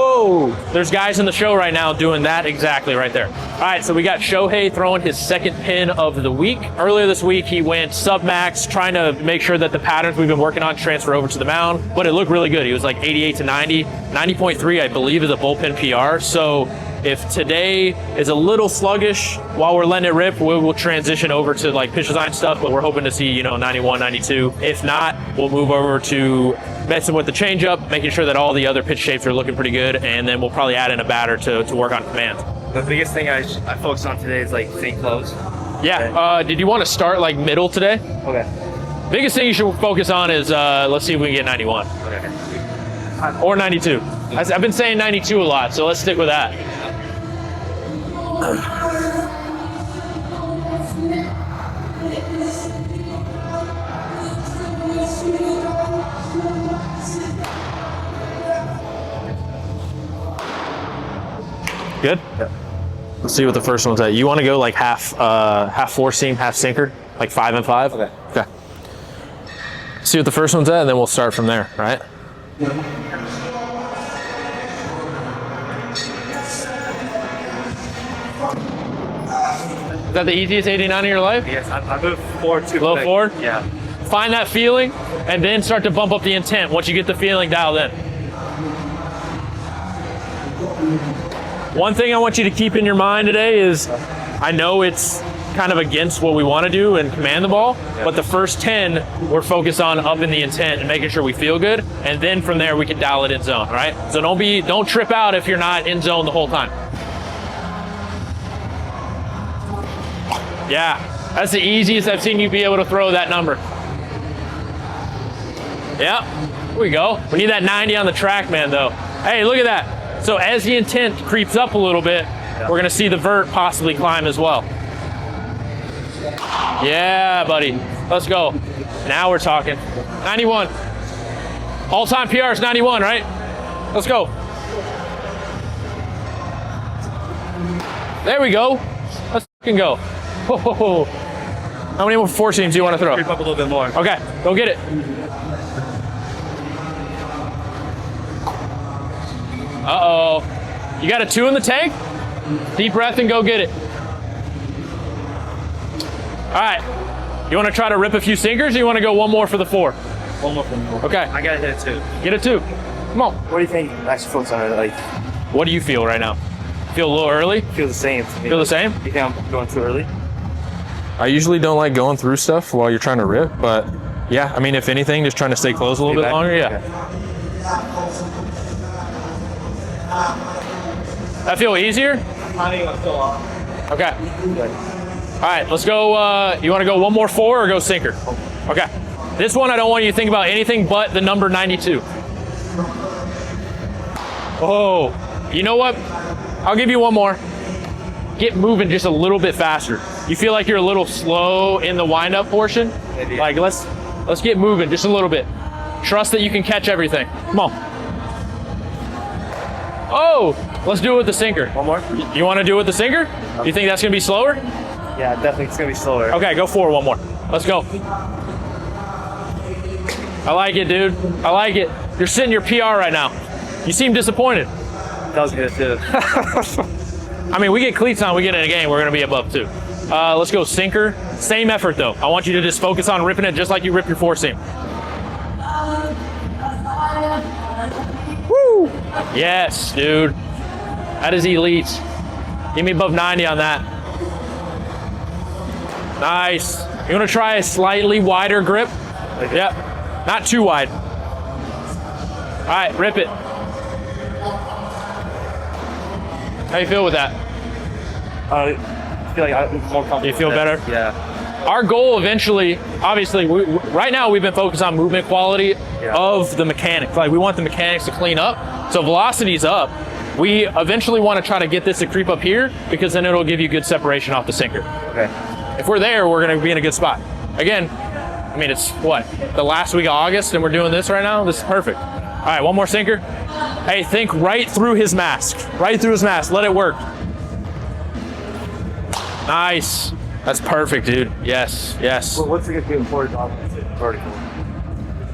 Oh, there's guys in the show right now doing that exactly right there. All right, so we got Shohei throwing his second pin of the week. Earlier this week, he went sub-max, trying to make sure that the patterns we've been working on transfer over to the mound, but it looked really good. He was like 88 to 90. 90.3, I believe, is a bullpen PR. So if today is a little sluggish while we're letting it rip, we will transition over to like pitch design stuff, but we're hoping to see, 91, 92. If not, we'll move over to messing with the changeup, making sure that all the other pitch shapes are looking pretty good, and then we'll probably add in a batter to work on command. The biggest thing I focused on today is like staying close. Yeah, did you want to start like middle today? Okay. Biggest thing you should focus on is, let's see if we can get 91. Okay. Or 92. I've been saying 92 a lot, so let's stick with that. Good? Yeah. Let's see what the first one's at. You want to go like half four seam, half sinker? Like 5 and 5? Okay. Okay. See what the first one's at, and then we'll start from there, right? Is that the easiest 89 of your life? Yes, I moved forward too Low quick. forward? Yeah. Find that feeling, and then start to bump up the intent once you get the feeling dialed in. One thing I want you to keep in your mind today is, I know it's kind of against what we want to do and command the ball, but the first 10, we're focused on upping the intent and making sure we feel good, and then from there we can dial it in zone, right? So don't trip out if you're not in zone the whole time. Yeah, that's the easiest I've seen you be able to throw that number. Yep, here we go. We need that 90 on the TrackMan though. Hey, look at that. So as the intent creeps up a little bit, we're gonna see the vert possibly climb as well. Yeah, buddy, let's go. Now we're talking. 91. All-time PR is 91, right? Let's go. There we go. Let's fucking go. Whoa. How many more four seams do you want to throw? Creep up a little bit more. Okay, go get it. Uh-oh. You got a 2 in the tank? Deep breath and go get it. All right. You want to try to rip a few sinkers, or you want to go one more for the 4? One more for me. Okay. I gotta hit it too. Get a 2. Come on. What do you think? I should focus on it. Like, What do you feel right now? Feel a little early? feel the same. To me. Feel the same? You think I'm going too early? I usually don't like going through stuff while you're trying to rip, but yeah, I mean, if anything, just trying to stay close a little bit longer. Yeah. That feel easier? I think I'm still off. Okay. All right, let's go. You want to go one more 4 or go sinker? Okay. This one, I don't want you to think about anything but the number 92. Oh, you know what? I'll give you one more. Get moving just a little bit faster. You feel like you're a little slow in the wind-up portion? Maybe. Like, let's get moving just a little bit. Trust that you can catch everything. Come on. Oh, let's do it with the sinker. One more? You want to do it with the sinker? You think that's going to be slower? Yeah, definitely. It's gonna be slower. Okay, go for one more. Let's go. I like it, dude. I like it. You're sitting your PR right now. You seem disappointed. That was good too. I mean, we get cleats on, we get in a game, we're going to be above 2. Let's go sinker. Same effort, though. I want you to just focus on ripping it just like you rip your 4 seam. Woo! Yes, dude. That is elite. Give me above 90 on that. Nice. You want to try a slightly wider grip? Yep. Not too wide. All right, rip it. How you feel with that? I feel like I'm more comfortable. You feel with that. better? Yeah. Our goal eventually, obviously, right now we've been focused on movement quality of the mechanics. Like, we want the mechanics to clean up. So velocity's up. We eventually want to try to get this to creep up here, because then it'll give you good separation off the sinker. Okay. If we're there, we're going to be in a good spot. Again, I mean, it's what? The last week of August, and we're doing this right now? This is perfect. All right, one more sinker. Hey, think right through his mask. Right through his mask. Let it work. Nice. That's perfect, dude. Yes, yes. Well, what's a good feeling for it on vertical?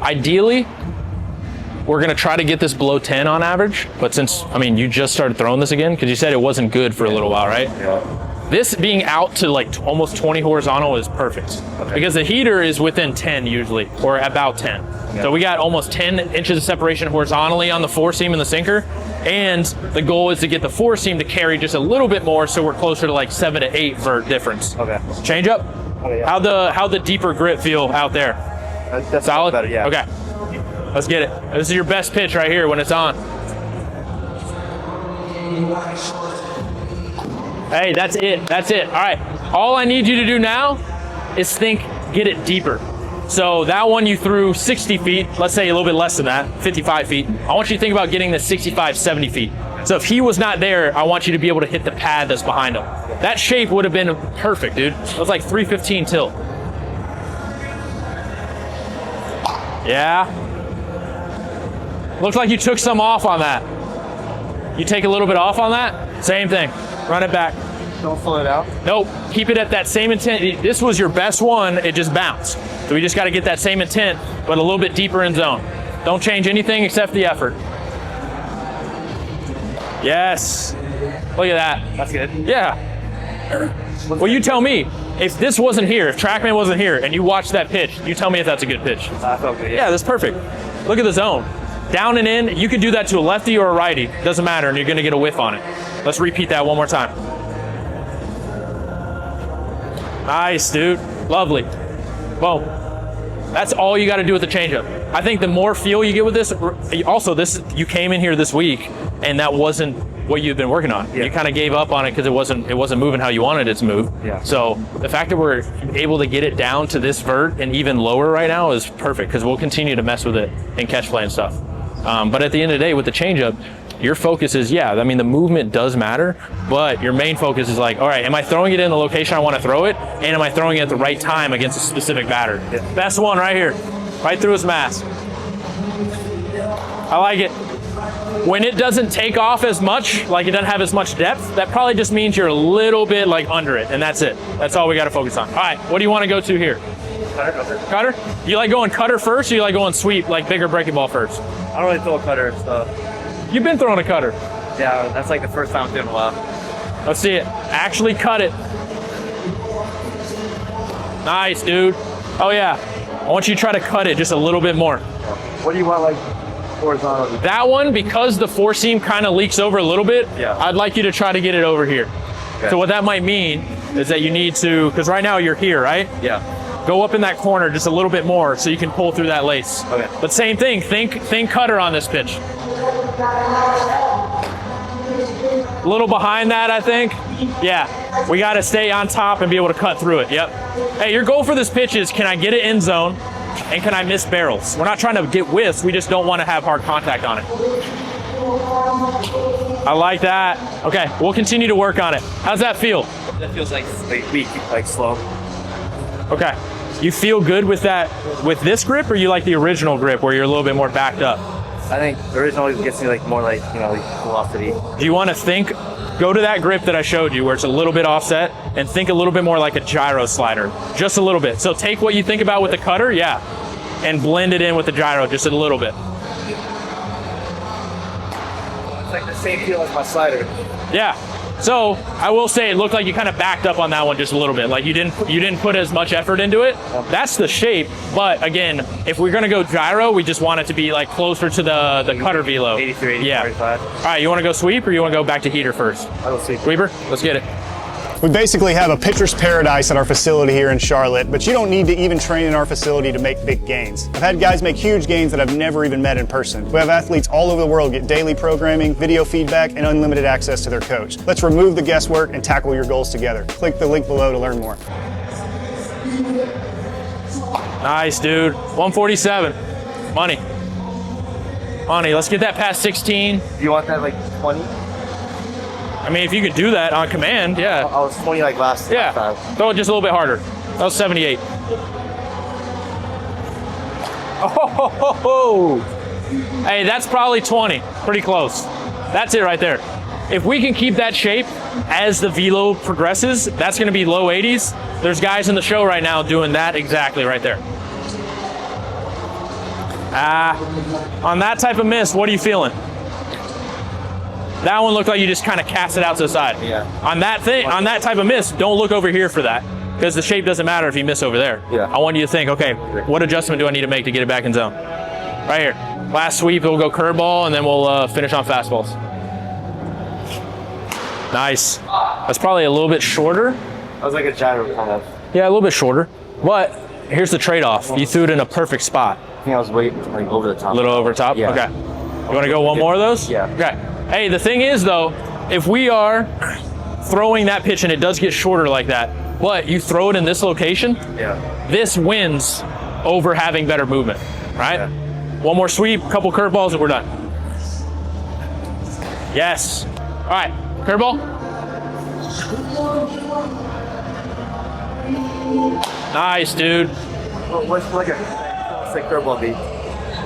Ideally, we're going to try to get this below 10 on average. But since, I mean, you just started throwing this again because you said it wasn't good for a little while, right? Yeah. This being out to like almost 20 horizontal is perfect. Okay. Because the heater is within 10 usually, or about 10. Yeah. So we got almost 10 inches of separation horizontally on the four seam and the sinker. And the goal is to get the four seam to carry just a little bit more, so we're closer to like 7 to 8 vert difference. Okay. Changeup? Okay, yeah. How the deeper grip feel out there? That's Solid? better, yeah. Okay. Let's get it. This is your best pitch right here when it's on. Hey, that's it. That's it. All right. All I need you to do now is get it deeper. So that one you threw 60 feet, let's say a little bit less than that, 55 feet. I want you to think about getting the 65, 70 feet. So if he was not there, I want you to be able to hit the pad that's behind him. That shape would have been perfect, dude. It was like 315 tilt. Yeah. Looks like you took some off on that. You take a little bit off on that, same thing. Run it back. Don't slow it out. Nope, keep it at that same intent. This was your best one, it just bounced. So we just got to get that same intent, but a little bit deeper in zone. Don't change anything except the effort. Yes. Look at that. That's good. Yeah. Well, you tell me. If this wasn't here, if TrackMan wasn't here, and you watched that pitch, you tell me if that's a good pitch. I felt good, Yeah, that's perfect. Look at the zone. Down and in, you could do that to a lefty or a righty. Doesn't matter, and you're going to get a whiff on it. Let's repeat that one more time. Nice, dude. Lovely. Boom. That's all you got to do with the changeup. I think the more feel you get with this, also you came in here this week, and that wasn't what you've been working on. Yeah. You kind of gave up on it because it wasn't moving how you wanted it to move. Yeah. So the fact that we're able to get it down to this vert and even lower right now is perfect because we'll continue to mess with it in catch play and stuff. But at the end of the day, with the changeup, your focus is, the movement does matter, but your main focus is like, all right, am I throwing it in the location I want to throw it? And am I throwing it at the right time against a specific batter? Yeah. Best one right here, right through his mask. I like it. When it doesn't take off as much, like it doesn't have as much depth, that probably just means you're a little bit like under it, and that's it. That's all we got to focus on. All right, what do you want to go to here? Cutter? You like going cutter first, or you like going sweep, like bigger breaking ball first? I don't really throw a cutter, so. You've been throwing a cutter. Yeah, that's like the first time I'm doing a while. Let's see it. Actually cut it. Nice, dude. Oh, yeah. I want you to try to cut it just a little bit more. What do you want, like, horizontal? That one, because the four seam kind of leaks over a little bit, Yeah. I'd like you to try to get it over here. Okay. So what that might mean is that you need to, because right now you're here, right? Yeah. Go up in that corner just a little bit more so you can pull through that lace. Okay. But same thing, think cutter on this pitch. A little behind that, I think. Yeah, we got to stay on top and be able to cut through it. Yep. Hey, your goal for this pitch is, can I get it in zone and can I miss barrels? We're not trying to get whiffs, we just don't want to have hard contact on it. I like that. Okay, we'll continue to work on it. How's that feel? That feels like weak, like slow. Okay. You feel good with this grip, or you like the original grip where you're a little bit more backed up? I think the original gets me like more like, like velocity. Do you want to go to that grip that I showed you where it's a little bit offset and think a little bit more like a gyro slider, just a little bit. So take what you think about with the cutter, and blend it in with the gyro just a little bit. It's like the same feel as my slider. Yeah. So I will say it looked like you kind of backed up on that one just a little bit. Like you didn't put as much effort into it. That's the shape. But again, if we're gonna go gyro, we just want it to be like closer to the cutter velo. 83, 80, yeah. 45. All right, you want to go sweep or you want to go back to heater first? I'll go sweep. Sweeper, let's get it. We basically have a pitcher's paradise at our facility here in Charlotte, but you don't need to even train in our facility to make big gains. I've had guys make huge gains that I've never even met in person. We have athletes all over the world get daily programming, video feedback, and unlimited access to their coach. Let's remove the guesswork and tackle your goals together. Click the link below to learn more. Nice, dude. 147. Money. Let's get that past 16. Do you want that like 20? I mean, if you could do that on command, yeah. I was 20 like last Yeah, time. throw it just a little bit harder. That was 78. Oh, hey, that's probably 20. Pretty close. That's it right there. If we can keep that shape as the velo progresses, that's going to be low 80s. There's guys in the show right now doing that exactly right there. On that type of miss, what are you feeling? That one looked like you just kind of cast it out to the side. Yeah. On that type of miss, don't look over here for that, because the shape doesn't matter if you miss over there. Yeah. I want you to think, okay, what adjustment do I need to make to get it back in zone? Right here. Last sweep, we'll go curveball, and then we'll finish on fastballs. Nice. That's probably a little bit shorter. That was like a gyro kind of. Yeah, a little bit shorter. But here's the trade-off. You threw it in a perfect spot. I think I was way like over the top. A little over top? Yeah. Okay. You want to go one more of those? Yeah. Okay. Hey, the thing is, though, if we are throwing that pitch and it does get shorter like that, but you throw it in this location, Yeah. this wins over having better movement, right? Yeah. One more sweep, couple curveballs, and we're done. Yes. All right, curveball. Nice, dude. Well, what's like a curveball beat?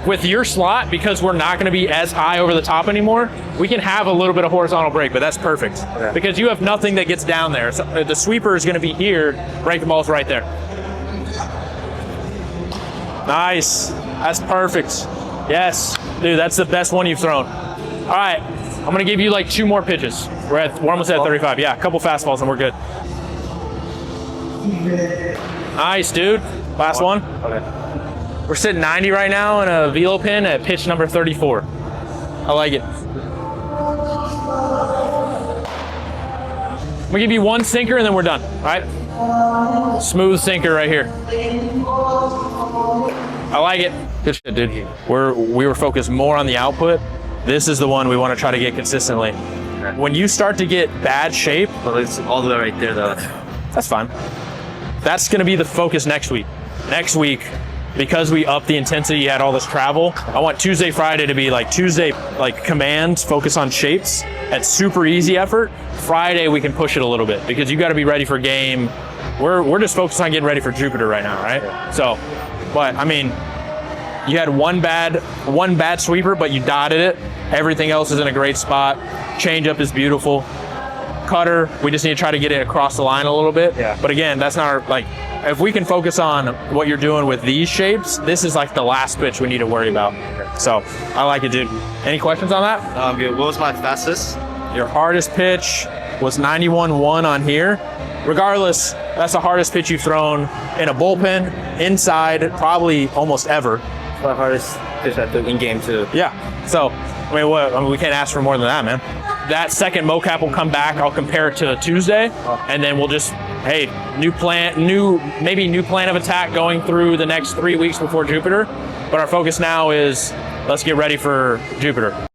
With your slot, because we're not going to be as high over the top anymore, we can have a little bit of horizontal break, but that's perfect. Okay. Because you have nothing that gets down there. So the sweeper is going to be here, breaking ball's right there. Nice. That's perfect. Yes. Dude, that's the best one you've thrown. All right. I'm going to give you like 2 more pitches. We're almost at 35. Yeah, a couple fastballs and we're good. Nice, dude. Last one. Okay. We're sitting 90 right now in a velo pin at pitch number 34. I like it. I'm gonna give you 1 sinker and then we're done, all right? Smooth sinker right here. I like it. Good shit, dude. We were focused more on the output. This is the one we want to try to get consistently. When you start to get bad shape, Well, it's all the way right there, though. that's fine. That's gonna be the focus next week. Next week, because we upped the intensity, you had all this travel, I want Tuesday, Friday to be like Tuesday, like commands, focus on shapes at super easy effort. Friday, we can push it a little bit because you got to be ready for game. We're just focused on getting ready for Jupiter right now, right? Yeah. So, but I mean, you had one bad sweeper, but you dotted it. Everything else is in a great spot. Changeup is beautiful. Cutter, we just need to try to get it across the line a little bit. Yeah. But again, that's not our, like, if we can focus on what you're doing with these shapes, this is like the last pitch we need to worry about. So I like it, dude. Any questions on that? Good. What was my fastest? Your hardest pitch was 91.1 on here. Regardless, that's the hardest pitch you've thrown in a bullpen, inside, probably almost ever. My hardest pitch I threw in game too. Yeah. So, I mean, we can't ask for more than that, man. That second mocap will come back. I'll compare it to Tuesday, and then we'll just, hey, new plan of attack going through the next 3 weeks before Jupiter. But our focus now is let's get ready for Jupiter.